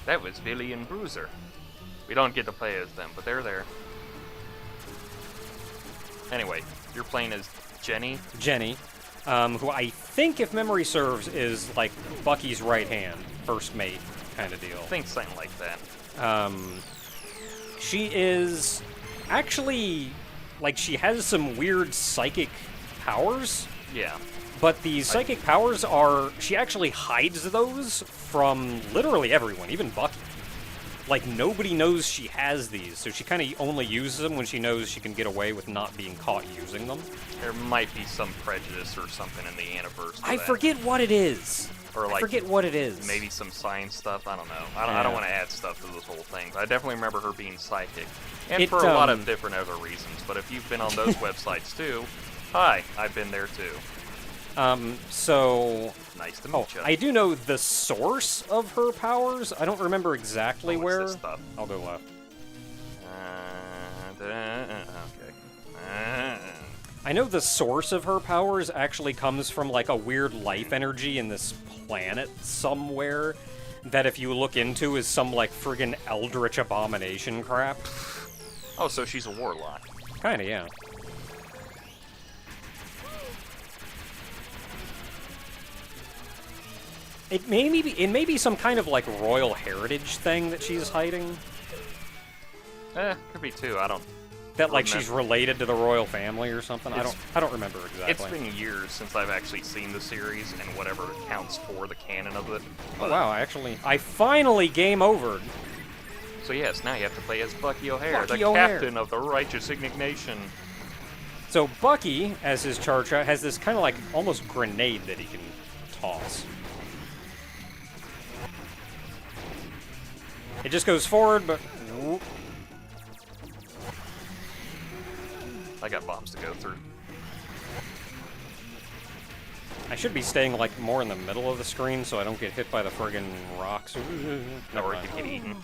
That was Billy and Bruiser. We don't get to play as them, but they're there. Anyway, you're playing as Jenny? Jenny, who I think, if memory serves, is like Bucky's right hand, first mate kind of deal. I think something like that. She is actually, like, she has some weird psychic powers. Yeah. But the psychic powers are, she actually hides those from literally everyone, even Bucky. Like, nobody knows she has these, so she kind of only uses them when she knows she can get away with not being caught using them. There might be some prejudice or something in the universe. I forget what it is. Or like, I forget what it is. Maybe some science stuff. I don't know. I don't want to add stuff to this whole thing. But I definitely remember her being psychic, and for a lot of different other reasons. But if you've been on those websites too, hi, I've been there too. So... Nice to meet you. I do know the source of her powers. I don't remember exactly where. What's this stuff? I'll go left. Okay. I know the source of her powers actually comes from, like, a weird life energy in this planet somewhere that if you look into is some, like, friggin' eldritch abomination crap. Oh, so she's a warlock. Kinda, yeah. It may be some kind of, like, royal heritage thing that she's hiding. Could be too. I don't... That, like, she's related to the royal family or something? I don't remember exactly. It's been years since I've actually seen the series and whatever counts for the canon of it. Oh, wow, I finally game overed. So yes, now you have to play as Bucky O'Hare, Bucky the O'Hare. captain of the righteous indignation. So Bucky, as his charge, has this kind of like almost grenade that he can toss. It just goes forward, but... Whoop. I got bombs to go through. I should be staying, like, more in the middle of the screen so I don't get hit by the friggin' rocks. Or I could get eaten.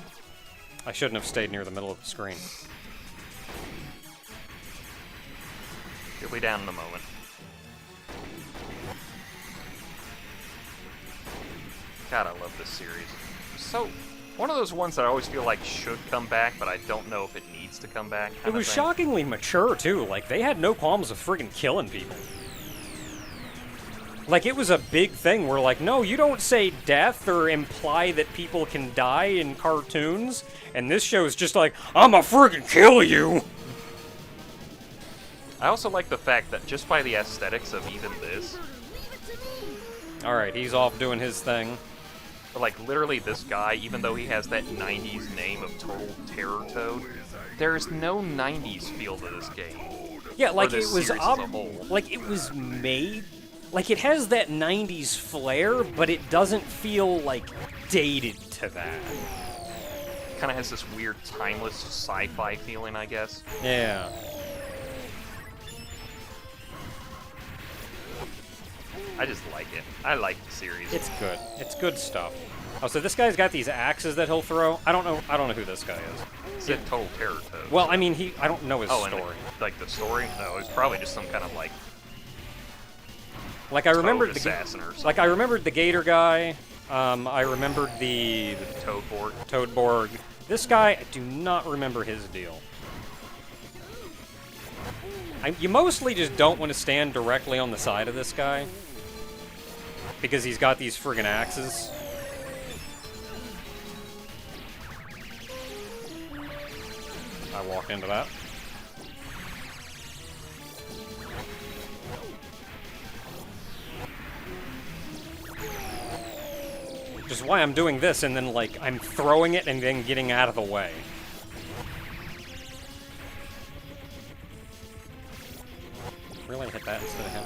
I shouldn't have stayed near the middle of the screen. You'll be down in a moment. God, I love this series. So, one of those ones that I always feel like should come back, but I don't know if it needs to come back. It was shockingly mature, too. Like, they had no qualms with friggin' killing people. Like, it was a big thing where, like, no, you don't say death or imply that people can die in cartoons. And this show is just like, I'ma friggin' kill you! I also like the fact that just by the aesthetics of even this... Alright, he's off doing his thing. But, like, literally this guy, even though he has that 90s name of Total Terror Toad, there is no 90s feel to this game. Yeah, like, it was... like, it was made... Like, it has that 90s flair, but it doesn't feel, like, dated to that. Kind of has this weird, timeless sci-fi feeling, I guess. Yeah. I just like it. I like the series. It's good. It's good stuff. Oh, so this guy's got these axes that he'll throw? I don't know who this guy is. It said Total Terror Toad. Well, I mean, I don't know his story. And, like, the story? No, it's probably just some kind of, like... Like, I remembered the assassin or something. Like, I remembered the Gator guy. I remembered the Toadborg. Toadborg. This guy, I do not remember his deal. You mostly just don't want to stand directly on the side of this guy. Because he's got these friggin' axes. I walked into that. Which is why I'm doing this, and then, like, I'm throwing it and then getting out of the way. Really hit that instead of him.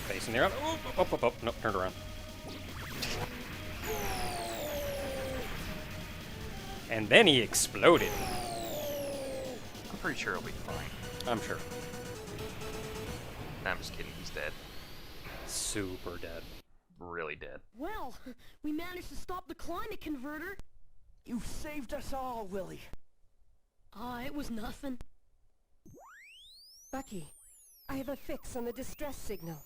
Facing there. Up. Nope, turned around. And then he exploded. I'm pretty sure he'll be fine. I'm sure. Nah, I'm just kidding. He's dead. Super dead. Really dead. Well, we managed to stop the climate converter. You saved us all, Willie. Aw, it was nothing. Bucky, I have a fix on the distress signal.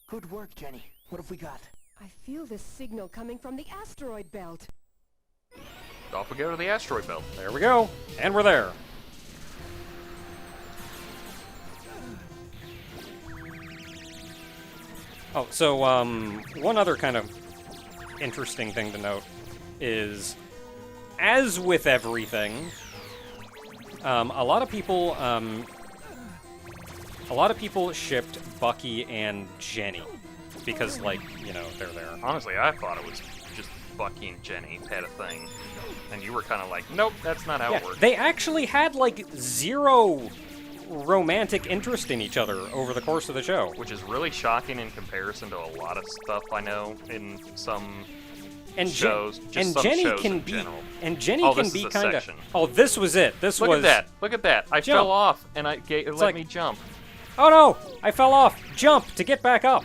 Good work, Jenny. What have we got? I feel this signal coming from the asteroid belt. Off we go to the asteroid belt. There we go. And we're there. Oh, so, one other kind of interesting thing to note is, as with everything, a lot of people shipped Bucky and Jenny because, like, you know, they're there. Honestly, I thought it was just Bucky and Jenny had a thing, and you were kind of like, nope, that's not how it works. They actually had, like, zero romantic interest in each other over the course of the show. Which is really shocking in comparison to a lot of stuff I know in some shows. Just some shows in general. And Jenny Oh, can this be is a kind of. section. Oh, this was it. This Look was. at that. Look at that. I Jump. fell off, and it let like- me jump. Oh no! I fell off. Jump to get back up.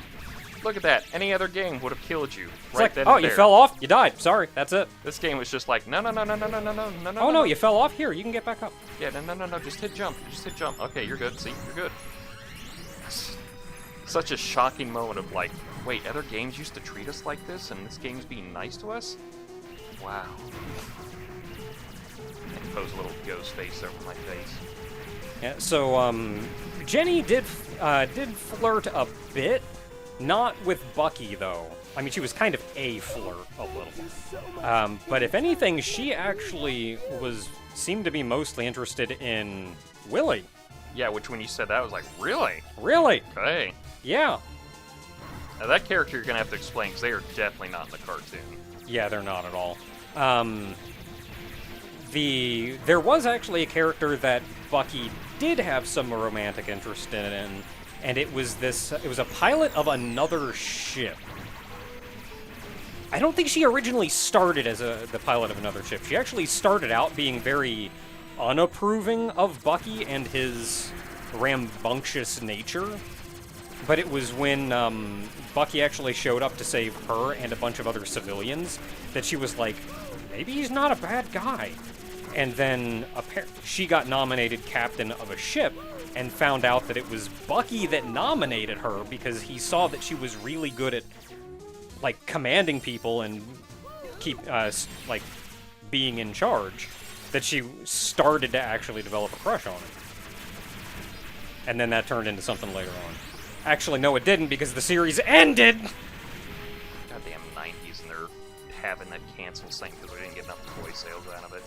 Look at that. Any other game would have killed you It's right like, then oh, and you there. fell off. You died. Sorry, that's it. This game was just like, no. Oh no, you fell off. Here, you can get back up. Yeah, no. Just hit jump. Just hit jump. Okay, you're good. See, you're good. Such a shocking moment of like, wait, other games used to treat us like this, and this game's being nice to us? Wow. And pose a little ghost face over my face. Yeah. So, Jenny did flirt a bit, not with Bucky though. I mean, she was kind of a flirt a little. But if anything, she actually seemed to be mostly interested in Willie. Yeah, which when you said that, I was like, really? Really? Okay. Yeah. Now that character you're gonna have to explain, because they are definitely not in the cartoon. Yeah, they're not at all. There was actually a character that Bucky did have some romantic interest in, and it was a pilot of another ship. I don't think she originally started as the pilot of another ship. She actually started out being very unapproving of Bucky and his rambunctious nature. But it was when Bucky actually showed up to save her and a bunch of other civilians that she was like, maybe he's not a bad guy. And then she got nominated captain of a ship and found out that it was Bucky that nominated her because he saw that she was really good at, like, commanding people and being in charge, that she started to actually develop a crush on him. And then that turned into something later on. Actually, no, it didn't, because the series ended! Goddamn 90s, and they're having that cancel thing because we didn't get enough toy sales out of it.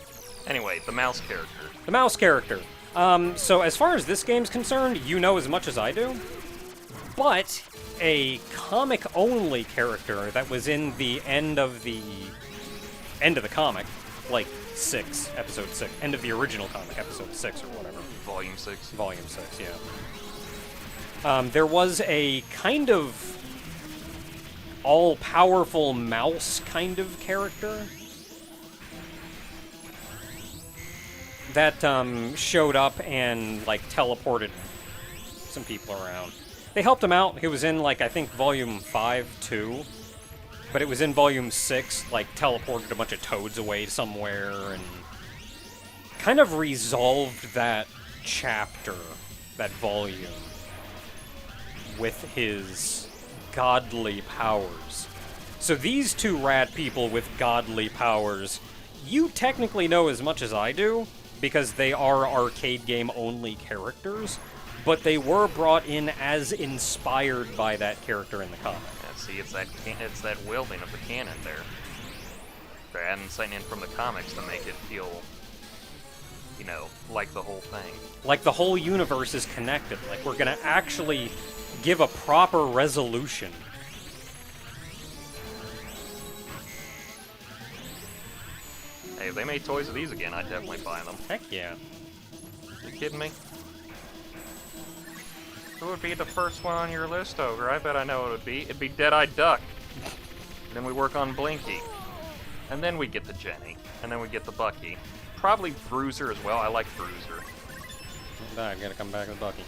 Anyway, the mouse character. The mouse character. So as far as this game's concerned, you know as much as I do. But a comic-only character that was in the end of the comic, like episode 6, end of the original comic, episode 6 or whatever. Volume 6. Volume 6, yeah. There was a kind of all-powerful mouse kind of character that showed up and, like, teleported some people around. They helped him out. He was in, like, I think Volume 5, too. But it was in Volume 6, like, teleported a bunch of toads away somewhere and kind of resolved that chapter, that volume, with his godly powers. So these two rad people with godly powers, you technically know as much as I do, because they are arcade game-only characters, but they were brought in as inspired by that character in the comic. Yeah, see, it's that wielding of the canon there. They're adding something in from the comics to make it feel, you know, like the whole thing. Like the whole universe is connected. Like we're gonna actually give a proper resolution. Hey, if they made toys of these again, I'd definitely buy them. Heck yeah. You kidding me? Who would be the first one on your list, Ogre? I bet I know what it would be. It'd be Dead-Eyed Duck. Then we work on Blinky. And then we get the Jenny. And then we get the Bucky. Probably Bruiser as well. I like Bruiser. I gotta come back with Bucky.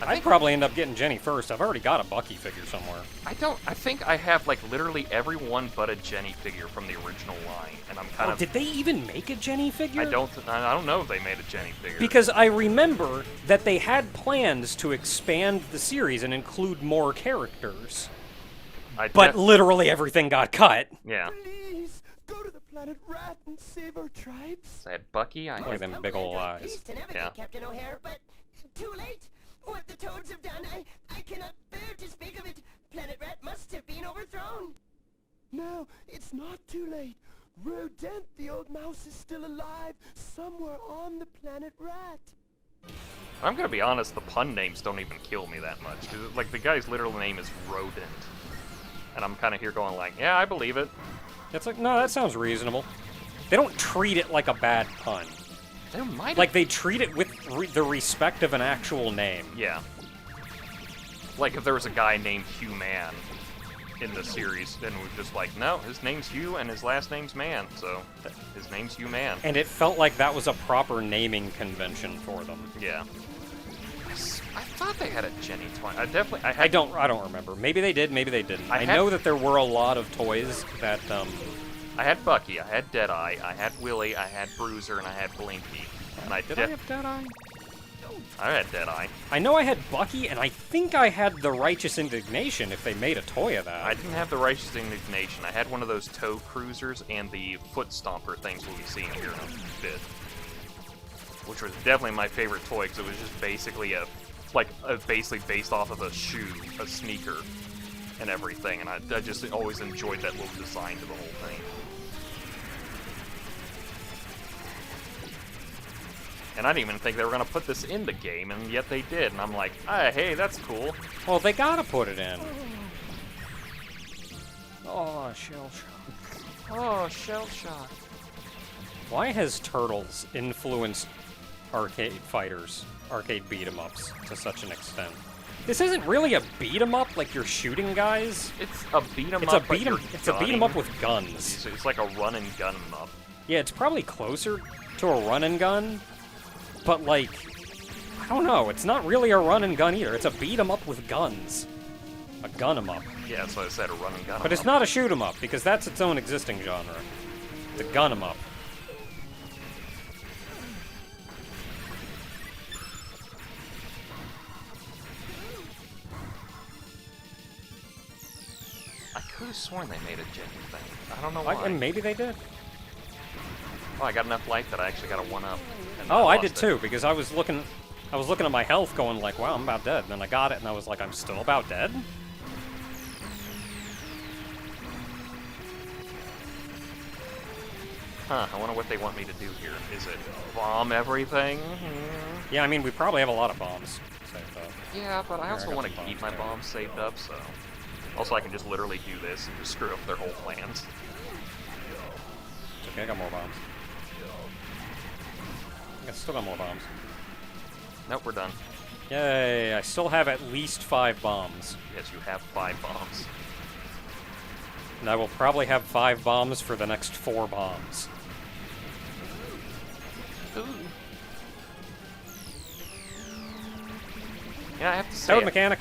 I'd probably end up getting Jenny first. I've already got a Bucky figure somewhere. I think I have, like, literally every one but a Jenny figure from the original line, and I'm kind of... Did they even make a Jenny figure? I don't know if they made a Jenny figure. Because I remember that they had plans to expand the series and include more characters. But literally everything got cut. Yeah. Please, go to the planet Rat and save our tribes. I had Bucky, I Look at had... them big ol' eyes. Yeah. Captain O'Hare, but too late. What the Toads have done, I cannot bear to speak of it. Planet Rat must have been overthrown. No, it's not too late. Rodent, the old mouse, is still alive somewhere on the planet Rat. I'm gonna be honest, the pun names don't even kill me that much. 'Cause, like, the guy's literal name is Rodent. And I'm kind of here going like, yeah, I believe it. It's like, no, that sounds reasonable. They don't treat it like a bad pun. They might like, they treat it with the respect of an actual name. Yeah. Like, if there was a guy named Hugh Man in the series, then we're just like, no, his name's Hugh and his last name's Man, so his name's Hugh Man. And it felt like that was a proper naming convention for them. Yeah. I thought they had a Jenny toy. I don't remember. Maybe they did, maybe they didn't. I know that there were a lot of toys that, I had Bucky, I had Deadeye, I had Willy, I had Bruiser, and I had Blinky. And Did I have Deadeye? I had Deadeye. I know I had Bucky, and I think I had the Righteous Indignation if they made a toy of that. I didn't have the Righteous Indignation. I had one of those tow cruisers and the foot stomper things we'll be seeing here in a bit. Which was definitely my favorite toy, because it was just basically basically based off of a shoe, a sneaker, and everything, and I just always enjoyed that little design to the whole thing. And I didn't even think they were going to put this in the game, and yet they did, and I'm like, hey, that's cool. Well, they gotta put it in. Oh, shell shock. Oh, shell shock. Why has Turtles influenced arcade fighters, arcade beat-em-ups, to such an extent? This isn't really a beat-em-up, like you're shooting guys. It's a beat-em-up, It's a beat-em-up with guns. It's like a run-and-gun up. Yeah, it's probably closer to a run-and-gun, but, like, I don't know. It's not really a run-and-gun either. It's a beat-em-up with guns. A gun-em-up. Yeah, that's what I said, a run-and-gun. But it's not a shoot-em-up, because that's its own existing genre. It's a gun-em-up. I could have sworn they made a Jenny thing. I don't know why. And maybe they did. Oh, I got enough life that I actually got a 1-up. Oh, I did too, because I was looking at my health going like, wow, I'm about dead. And then I got it, and I was like, I'm still about dead? Huh, I wonder what they want me to do here. Is it bomb everything? Yeah, I mean, we probably have a lot of bombs saved up. Yeah, but I also want to keep my bombs saved up, so... Also, I can just literally do this and just screw up their whole plans. It's okay, I got more bombs. I still got more bombs. Nope, we're done. Yay, I still have at least 5 bombs. Yes, you have 5 bombs. And I will probably have 5 bombs for the next 4 bombs. Ooh. Yeah, I have to say... Toad mechanic!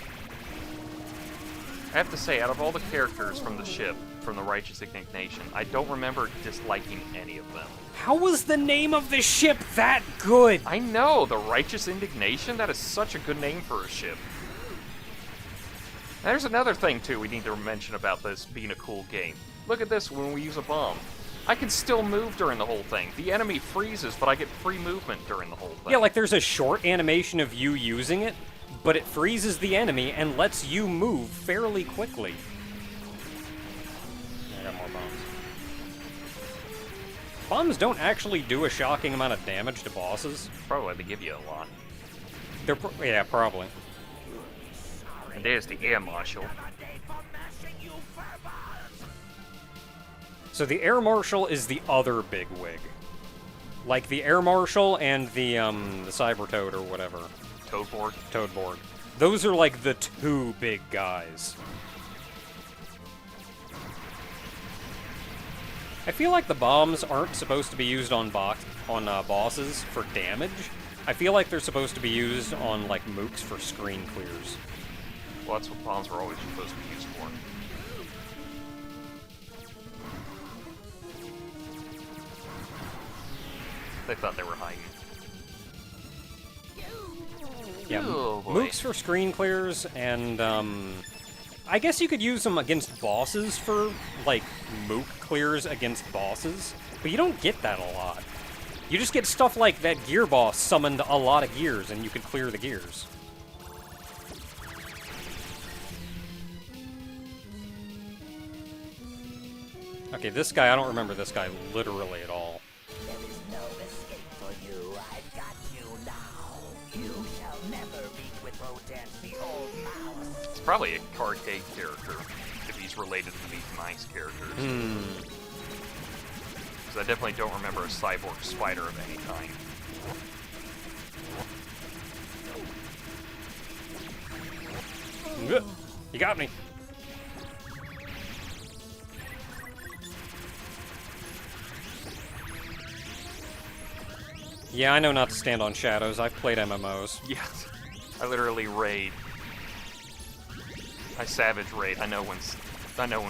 I have to say, out of all the characters from the ship, from the Righteous Indignation, I don't remember disliking any of them. How was the name of the ship that good? I know, the Righteous Indignation? That is such a good name for a ship. There's another thing, too, we need to mention about this being a cool game. Look at this when we use a bomb. I can still move during the whole thing. The enemy freezes, but I get free movement during the whole thing. Yeah, like there's a short animation of you using it, but it freezes the enemy and lets you move fairly quickly. I got more bombs. Bombs don't actually do a shocking amount of damage to bosses. Probably they give you a lot. Yeah, probably. And there's the Air Marshal. So the Air Marshal is the other big wig. Like the Air Marshal and the Cyber Toad or whatever. Toadborg? Toadborg. Those are like the 2 big guys. I feel like the bombs aren't supposed to be used on bosses for damage. I feel like they're supposed to be used on, like, mooks for screen clears. Well, that's what bombs were always supposed to be used for. They thought they were hiding. Yeah, Oh, boy. mooks for screen clears, and, I guess you could use them against bosses for, like, mook clears against bosses, but you don't get that a lot. You just get stuff like that gear boss summoned a lot of gears, and you could clear the gears. Okay, this guy, I don't remember this guy literally at all. There is no escape for you. I've got you now. You shall never meet with Rodent, the old mouse. It's probably a arcade character, if he's related to these nice characters. Because I definitely don't remember a cyborg spider of any kind. Ugh, you got me. Yeah, I know not to stand on shadows. I've played MMOs. Yes. I literally raid. I savage raid. I know when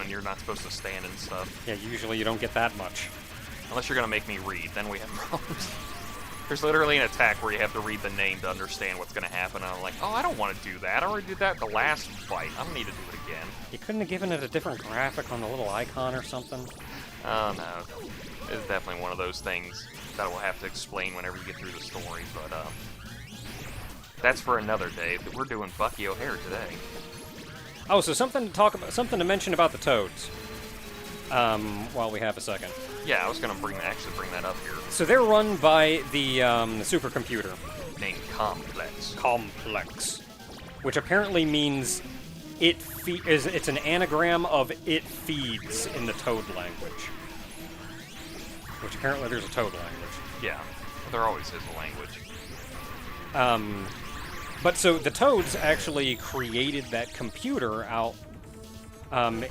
you're not supposed to stand and stuff. Yeah, usually you don't get that much. Unless you're gonna make me read, then we have problems. There's literally an attack where you have to read the name to understand what's gonna happen, and I'm like, oh, I don't want to do that. I already did that the last fight. I don't need to do it again. You couldn't have given it a different graphic on the little icon or something? Oh, no. It's definitely one of those things that we'll have to explain whenever you get through the story, but, that's for another day. We're doing Bucky O'Hare today. Oh, so something to talk about, something to mention about the Toads. While we have a second. Yeah, I was gonna actually bring that up here. So they're run by the supercomputer. Named Complex. Complex. Which apparently means it's an anagram of it feeds in the Toad language. Which apparently there's a Toad language. Yeah, there always is a language. But so the Toads actually created that computer out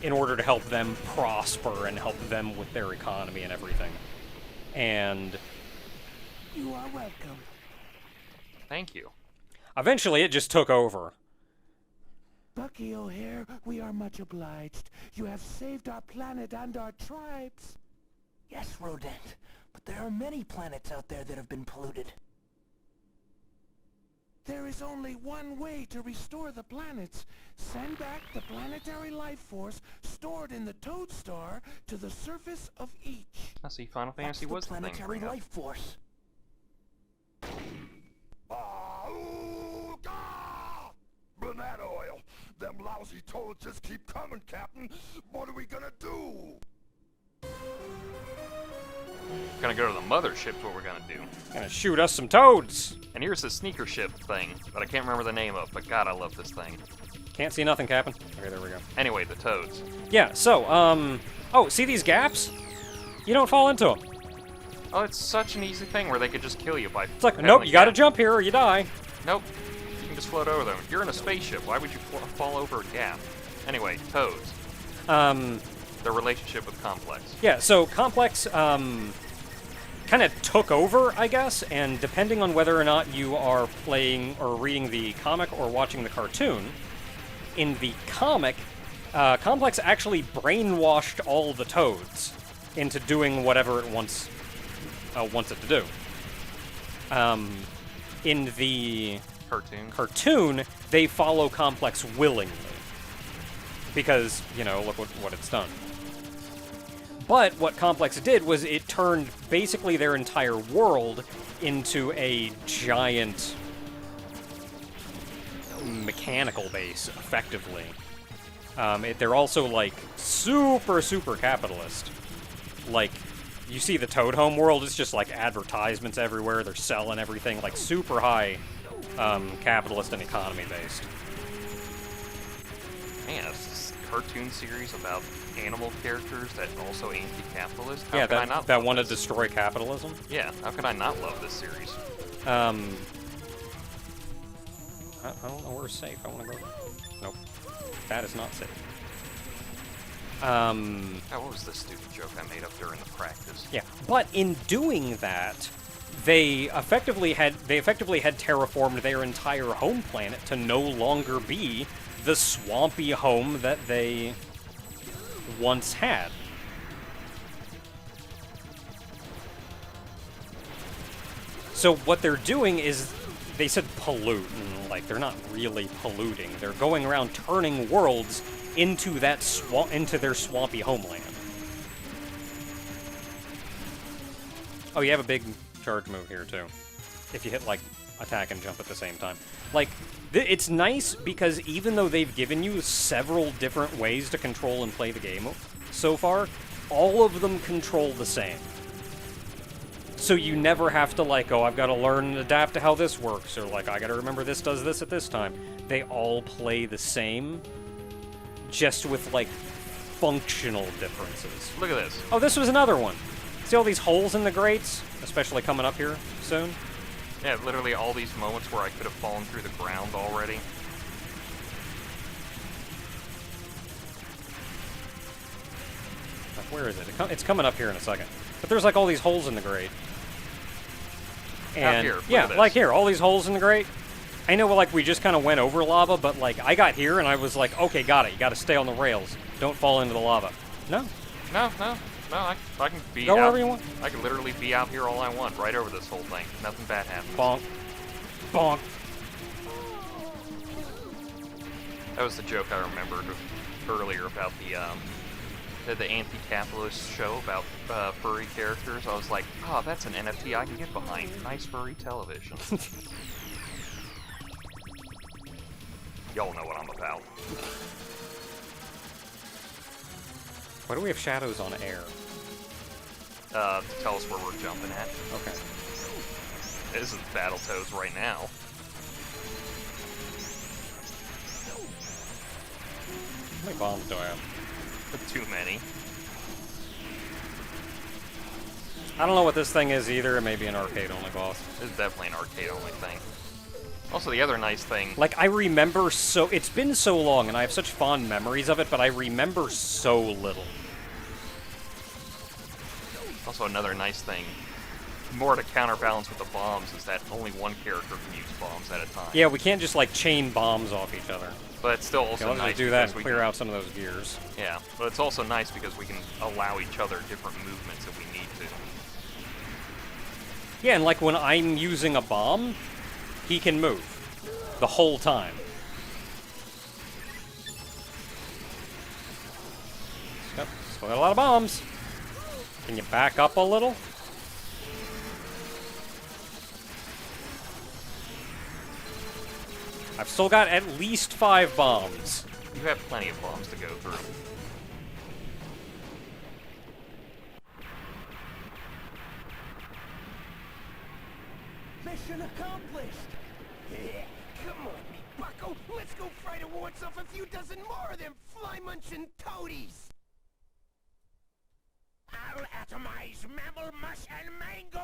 in order to help them prosper and help them with their economy and everything. And You are welcome. Thank you. eventually it just took over. Bucky O'Hare, we are much obliged. You have saved our planet and our tribes. Yes, Rodent, but there are many planets out there that have been polluted. There is only one way to restore the planets. Send back the planetary life force stored in the Toad Star to the surface of each. I see Final Fantasy was the the thing to planetary bring up. life force. Banana oil. Them lousy toads just keep coming, Captain. What are we gonna do? Gonna go to the mothership's what we're gonna do. Gonna shoot us some Toads! And here's the sneaker ship thing that I can't remember the name of, but God, I love this thing. Can't see nothing, Captain. Okay, there we go. Anyway, the toads. Yeah, so, oh, see these gaps? You don't fall into them. Oh, it's such an easy thing where they could just kill you by. It's like, having nope, a you gotta gap. jump here or you die. Nope. You can just float over them. You're in a spaceship. Why would you fall over a gap? Anyway, toads. Their relationship with Complex. Yeah, so Complex, kind of took over, I guess, and depending on whether or not you are playing or reading the comic or watching the cartoon, in the comic, Complex actually brainwashed all the Toads into doing whatever it wants it to do. In the cartoon, they follow Complex willingly. Because, you know, look what it's done. But what Complex did was it turned basically their entire world into a giant mechanical base, effectively. They're also, like, super, super capitalist. Like, you see the Toad Home world, it's just, like, advertisements everywhere. They're selling everything, like, super high capitalist and economy-based. Man, it's this cartoon series about animal characters that also anti-capitalist. How Yeah, could I not that love want to this? destroy capitalism. Yeah, how could I not love this series? I don't know where's safe. I want to go. Nope. That is not safe. what was the stupid joke I made up during the practice? Yeah, but in doing that, they effectively had terraformed their entire home planet to no longer be the swampy home that they once had. So what they're doing is, they said pollute, and like they're not really polluting. They're going around turning worlds into that into their swampy homeland. Oh, you have a big charge move here too. If you hit like attack and jump at the same time. Like, it's nice because even though they've given you several different ways to control and play the game so far, all of them control the same. So you never have to like, oh, I've got to learn and adapt to how this works, or like, I got to remember this does this at this time. They all play the same, just with like functional differences. Look at this. Oh, this was another one. See all these holes in the grates? Especially coming up here soon? Yeah, literally all these moments where I could have fallen through the ground already. Like, where is it? It's coming up here in a second. But there's like all these holes in the grate. And Out here, look yeah, at this. like here, all these holes in the grate. I know, like, we just kind of went over lava, but like I got here and I was like, okay, got it. You got to stay on the rails. Don't fall into the lava. No. No, I can be Go out, wherever you want. I can literally be out here all I want, right over this whole thing. Nothing bad happens. Bonk. Bonk. That was the joke I remembered earlier about the anti-capitalist show about furry characters. I was like, oh, that's an NFT I can get behind. Nice furry television. Y'all know what I'm about. Why do we have shadows on air? To tell us where we're jumping at. Okay. This is Battletoads right now. How many bombs do I have? Too many. I don't know what this thing is either. It may be an arcade-only boss. This is definitely an arcade-only thing. Also, the other nice thing... Like, I remember so... It's been so long, and I have such fond memories of it, but I remember so little. Also, another nice thing, more to counterbalance with the bombs, is that only one character can use bombs at a time. Yeah, we can't just, like, chain bombs off each other. But it's still also Okay, let's nice just do that because and we clear can, out some of those gears. Yeah, but it's also nice because we can allow each other different movements if we need to. Yeah, and, like, when I'm using a bomb, he can move the whole time. Yep, still got a lot of bombs. Can you back up a little? I've still got at least 5 bombs. You have plenty of bombs to go through. Mission accomplished! Yeah, come on, me bucko. Let's go fight a warts off a few dozen more of them fly-munching toadies! I'll atomize mammal, mush, and mango